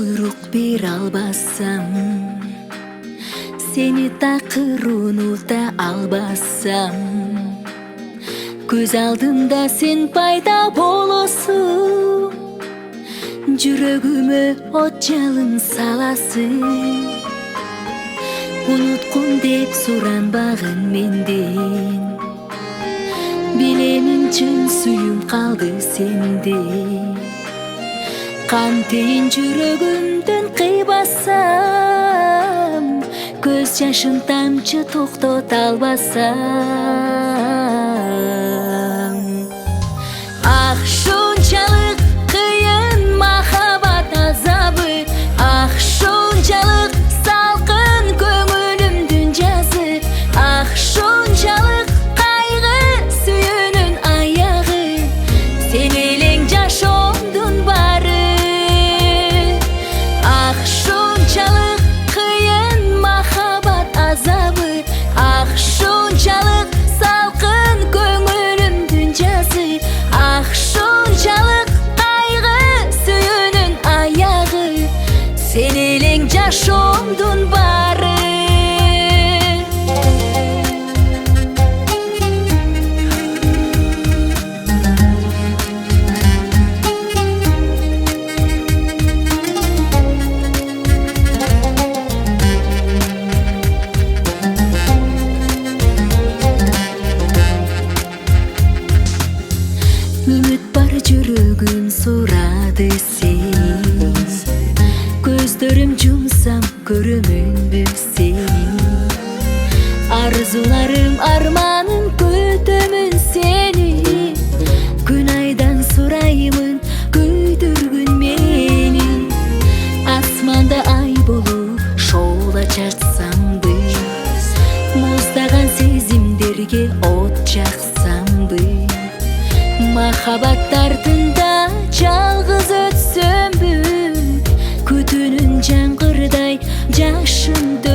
буйрук бере албасам, сени такыр унута албасам, көз алдымда сен пайда болосуң, жүрөгүмө от жалын саласың. Уnutkun деп суранбагын менден, билемин чын сүйүм калды сенде. Кантейин жүрөгүмдөн кыйбасам, көз жашым тамчы токтото албасам. Ах, шунчалык кыйын махабат азабы, ах, шунчалык салкын көңүлүмдүн жазы, ах, шунчалык кайгы сүйүүнүн аягы, сен элең жашоомдун баары. Ах, шунчалык кыйын махабат азабы, ах, шунчалык салкын көңүлүмдүн жазы, ах, шунчалык кайгы сүйүүнүн аягы, сен элең жашоомдун баары. Үмүт бар жүрөгүм сурады сен, көздөрүм жумсам көрөмүнбү сен. Арзуларым арманым көтөмүн сени, күн айдан сураймын көйдүргүн мени. Асманда ай болуп шоула чачсамбы, муздаган сезимдерге от жаксамбы. Махабат тартында жалгыз өтсөмбү, күтүүнүн жаңгырдай жашымды